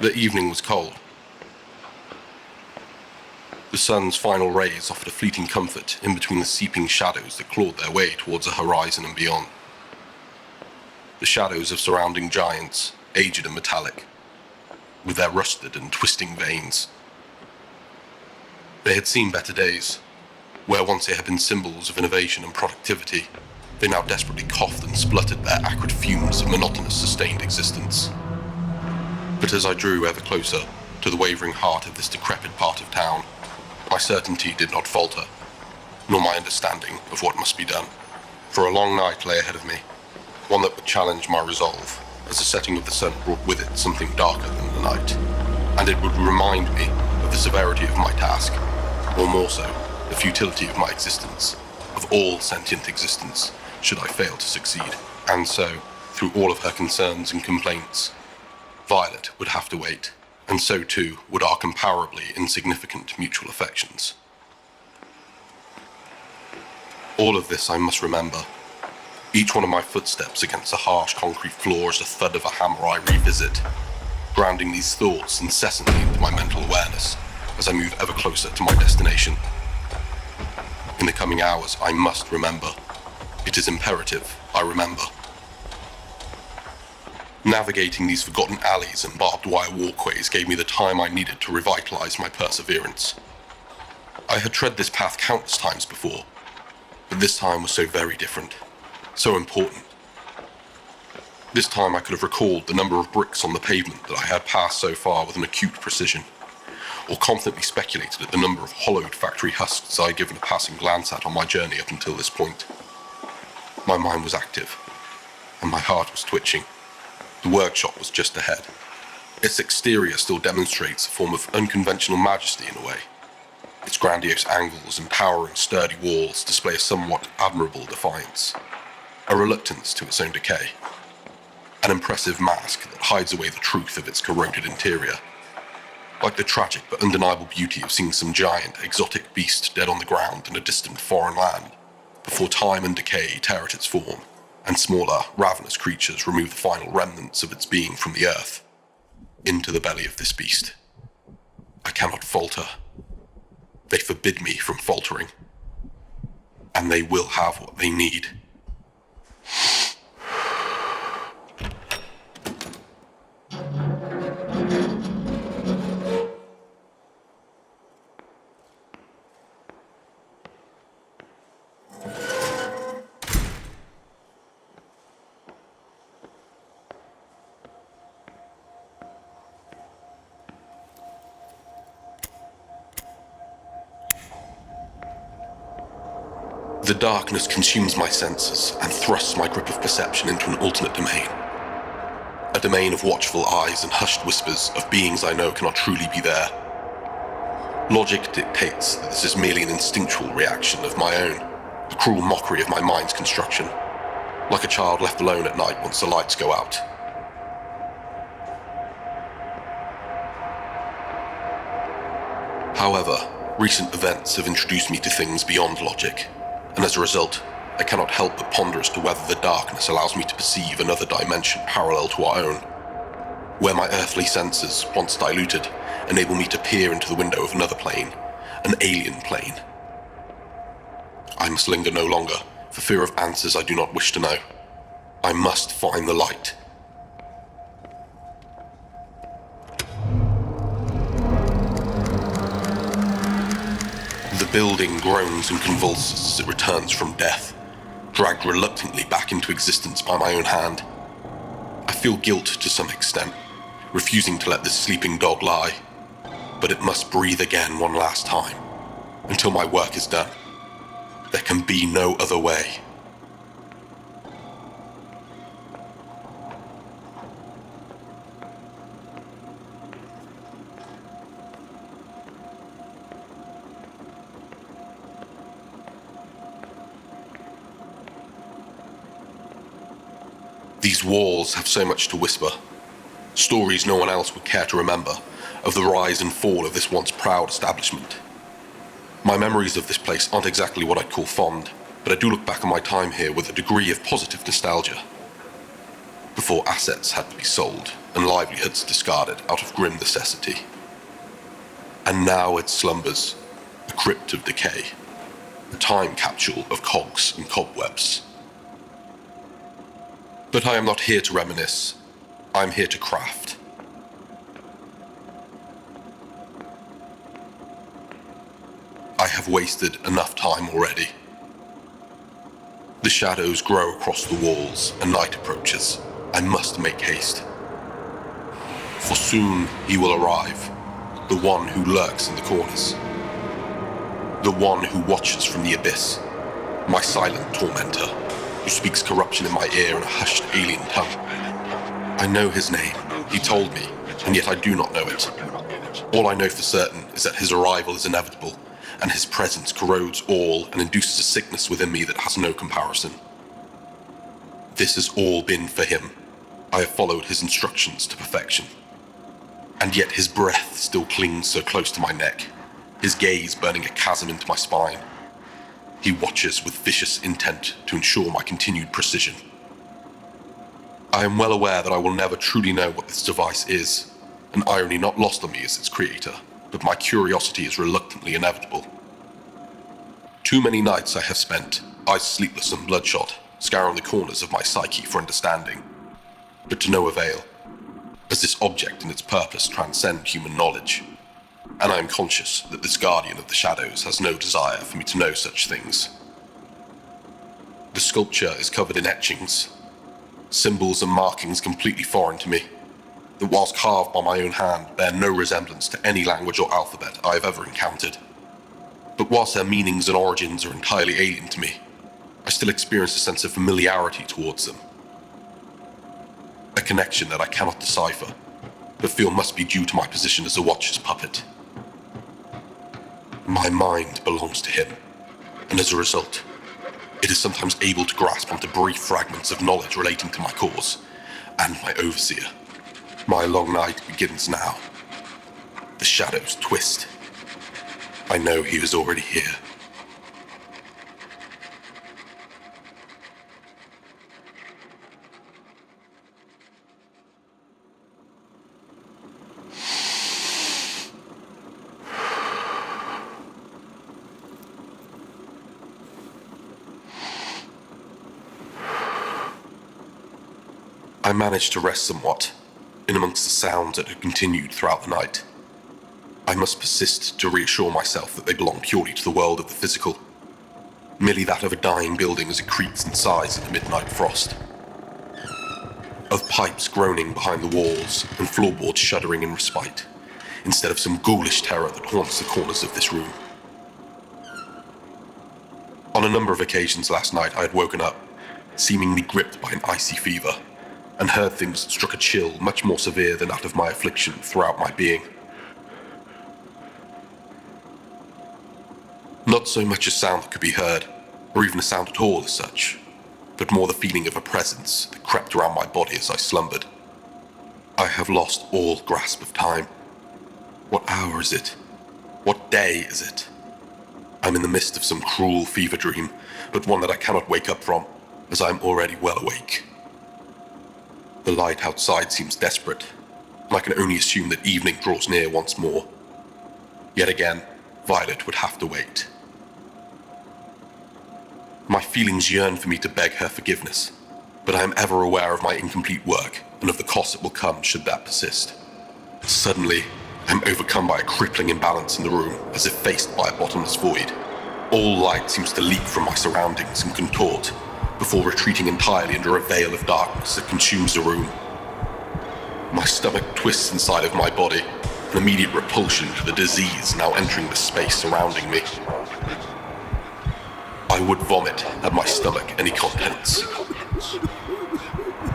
The evening was cold. The sun's final rays offered a fleeting comfort in between the seeping shadows that clawed their way towards the horizon and beyond. The shadows of surrounding giants, aged and metallic, with their rusted and twisting veins. They had seen better days, where once they had been symbols of innovation and productivity, they now desperately coughed and spluttered their acrid fumes of monotonous, sustained existence. But as I drew ever closer to the wavering heart of this decrepit part of town, my certainty did not falter, nor my understanding of what must be done. For a long night lay ahead of me, one that would challenge my resolve, as the setting of the sun brought with it something darker than the night, and it would remind me of the severity of my task, or more so, the futility of my existence, of all sentient existence, should I fail to succeed. And so, through all of her concerns and complaints, Violet would have to wait, and so too would our comparably insignificant mutual affections. All of this I must remember. Each one of my footsteps against the harsh concrete floor is the thud of a hammer I revisit, grounding these thoughts incessantly into my mental awareness as I move ever closer to my destination. In the coming hours, I must remember. It is imperative I remember. Navigating these forgotten alleys and barbed wire walkways gave me the time I needed to revitalize my perseverance. I had tread this path countless times before, but this time was so very different, so important. This time I could have recalled the number of bricks on the pavement that I had passed so far with an acute precision, or confidently speculated at the number of hollowed factory husks I had given a passing glance at on my journey up until this point. My mind was active, and my heart was twitching. The workshop was just ahead. Its exterior still demonstrates a form of unconventional majesty in a way. Its grandiose angles and towering sturdy walls display a somewhat admirable defiance, a reluctance to its own decay, an impressive mask that hides away the truth of its corroded interior, like the tragic but undeniable beauty of seeing some giant, exotic beast dead on the ground in a distant foreign land, before time and decay tear at its form, and smaller, ravenous creatures remove the final remnants of its being from the earth, into the belly of this beast. I cannot falter. They forbid me from faltering, and they will have what they need. The darkness consumes my senses and thrusts my grip of perception into an alternate domain. A domain of watchful eyes and hushed whispers of beings I know cannot truly be there. Logic dictates that this is merely an instinctual reaction of my own, a cruel mockery of my mind's construction, like a child left alone at night once the lights go out. However, recent events have introduced me to things beyond logic, and as a result, I cannot help but ponder as to whether the darkness allows me to perceive another dimension parallel to our own, where my earthly senses, once diluted, enable me to peer into the window of another plane, an alien plane. I must linger no longer, for fear of answers I do not wish to know. I must find the light. The building groans and convulses as it returns from death, dragged reluctantly back into existence by my own hand. I feel guilt to some extent, refusing to let this sleeping dog lie, but it must breathe again one last time, until my work is done. There can be no other way. These walls have so much to whisper, stories no one else would care to remember, of the rise and fall of this once proud establishment. My memories of this place aren't exactly what I'd call fond, but I do look back on my time here with a degree of positive nostalgia. Before assets had to be sold, and livelihoods discarded out of grim necessity. And now it slumbers, a crypt of decay, a time capsule of cogs and cobwebs. But I am not here to reminisce, I am here to craft. I have wasted enough time already. The shadows grow across the walls and night approaches. I must make haste. For soon he will arrive, the one who lurks in the corners. The one who watches from the abyss, my silent tormentor, who speaks corruption in my ear in a hushed alien tongue. I know his name, he told me, and yet I do not know it. All I know for certain is that his arrival is inevitable, and his presence corrodes all and induces a sickness within me that has no comparison. This has all been for him. I have followed his instructions to perfection. And yet his breath still clings so close to my neck, his gaze burning a chasm into my spine. He watches with vicious intent to ensure my continued precision. I am well aware that I will never truly know what this device is, an irony not lost on me as its creator, but my curiosity is reluctantly inevitable. Too many nights I have spent, eyes sleepless and bloodshot, scouring the corners of my psyche for understanding, but to no avail, as this object and its purpose transcend human knowledge, and I am conscious that this guardian of the shadows has no desire for me to know such things. The sculpture is covered in etchings, symbols and markings completely foreign to me, that whilst carved by my own hand bear no resemblance to any language or alphabet I have ever encountered. But whilst their meanings and origins are entirely alien to me, I still experience a sense of familiarity towards them. A connection that I cannot decipher, but feel must be due to my position as a Watcher's puppet. My mind belongs to him, and as a result, it is sometimes able to grasp onto brief fragments of knowledge relating to my cause and my overseer. My long night begins now. The shadows twist. I know he is already here. I managed to rest somewhat, in amongst the sounds that had continued throughout the night. I must persist to reassure myself that they belong purely to the world of the physical, merely that of a dying building as it creaks and sighs in the midnight frost, of pipes groaning behind the walls and floorboards shuddering in respite, instead of some ghoulish terror that haunts the corners of this room. On a number of occasions last night I had woken up, seemingly gripped by an icy fever, and heard things that struck a chill much more severe than that of my affliction throughout my being. Not so much a sound that could be heard, or even a sound at all as such, but more the feeling of a presence that crept around my body as I slumbered. I have lost all grasp of time. What hour is it? What day is it? I'm in the midst of some cruel fever dream, but one that I cannot wake up from, as I am already well awake. The light outside seems desperate, and I can only assume that evening draws near once more. Yet again, Violet would have to wait. My feelings yearn for me to beg her forgiveness, but I am ever aware of my incomplete work and of the cost that will come should that persist. Suddenly, I am overcome by a crippling imbalance in the room, as if faced by a bottomless void. All light seems to leak from my surroundings and contort, before retreating entirely under a veil of darkness that consumes the room. My stomach twists inside of my body, an immediate repulsion to the disease now entering the space surrounding me. I would vomit at my stomach any contents.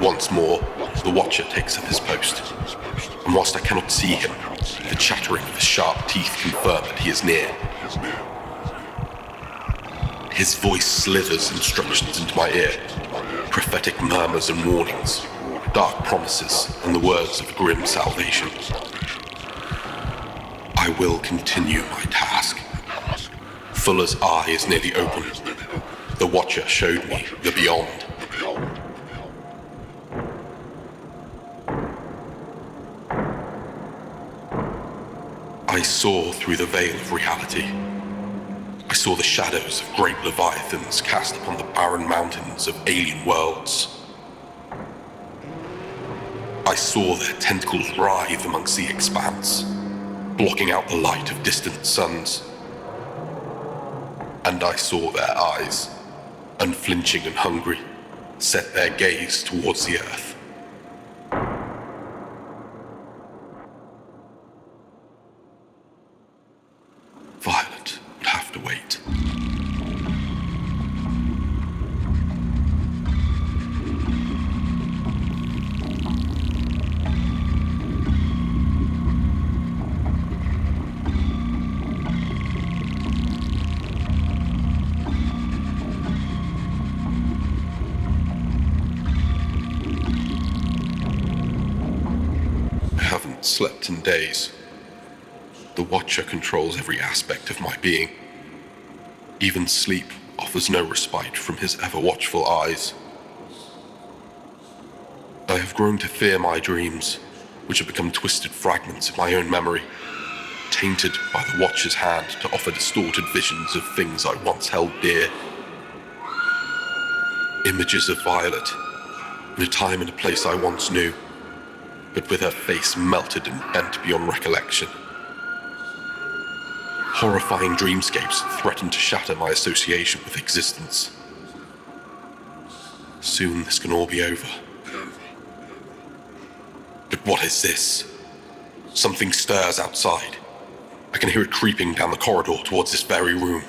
Once more, the Watcher takes up his post, and whilst I cannot see him, the chattering of his sharp teeth confirm that he is near. His voice slithers instructions into my ear, prophetic murmurs and warnings, dark promises and the words of grim salvation. I will continue my task. Fuller's eye is nearly open. The Watcher showed me the beyond. I saw through the veil of reality. I saw the shadows of great leviathans cast upon the barren mountains of alien worlds. I saw their tentacles writhe amongst the expanse, blocking out the light of distant suns. And I saw their eyes, unflinching and hungry, set their gaze towards the earth. Violet would have to wait. I haven't slept in days. The Watcher controls every aspect of my being. Even sleep offers no respite from his ever-watchful eyes. I have grown to fear my dreams, which have become twisted fragments of my own memory, tainted by the Watcher's hand to offer distorted visions of things I once held dear. Images of Violet, in a time and a place I once knew, but with her face melted and bent beyond recollection. Horrifying dreamscapes threaten to shatter my association with existence. Soon this can all be over. But what is this? Something stirs outside. I can hear it creeping down the corridor towards this very room.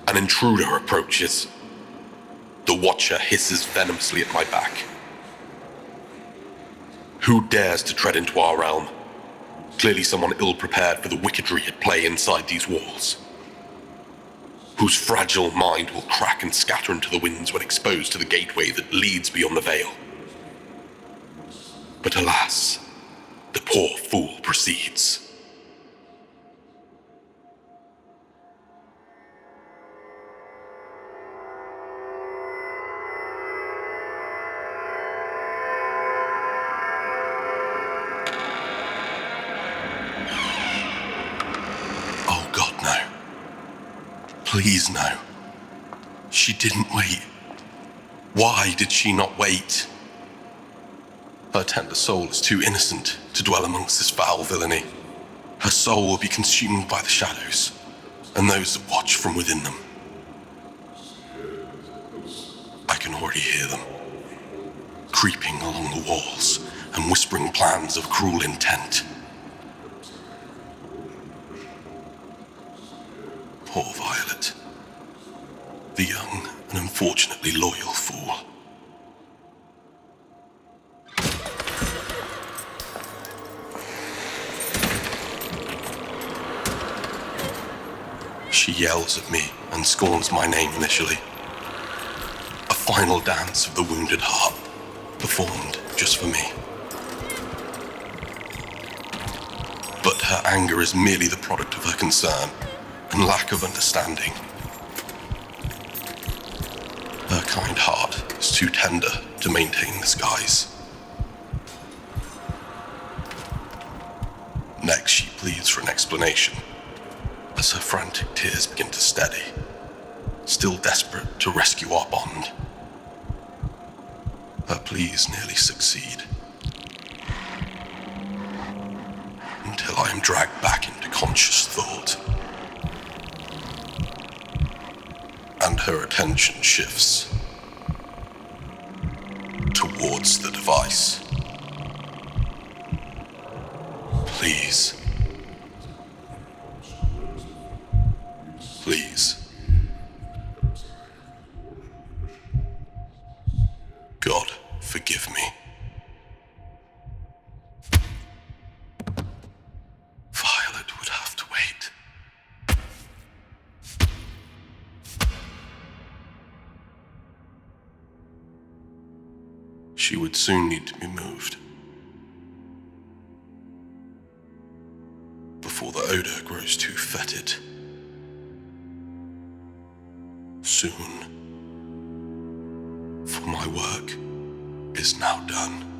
An intruder approaches. The Watcher hisses venomously at my back. Who dares to tread into our realm? Clearly someone ill-prepared for the wickedry at play inside these walls. Whose fragile mind will crack and scatter into the winds when exposed to the gateway that leads beyond the veil. But alas, the poor fool proceeds. Please no. She didn't wait. Why did she not wait? Her tender soul is too innocent to dwell amongst this foul villainy. Her soul will be consumed by the shadows, and those that watch from within them. I can already hear them, creeping along the walls and whispering plans of cruel intent. Poor Violet, the young and unfortunately loyal fool. She yells at me and scorns my name initially. A final dance of the wounded heart, performed just for me. But her anger is merely the product of her concern and lack of understanding. Her kind heart is too tender to maintain this guise. Next, she pleads for an explanation, as her frantic tears begin to steady, still desperate to rescue our bond. Her pleas nearly succeed, until I am dragged back into conscious thought. And her attention shifts towards the device. Please. Please. God, forgive me. Violet would have to wait. She would soon need to be moved before the odor grows too fetid. Soon, for my work is now done.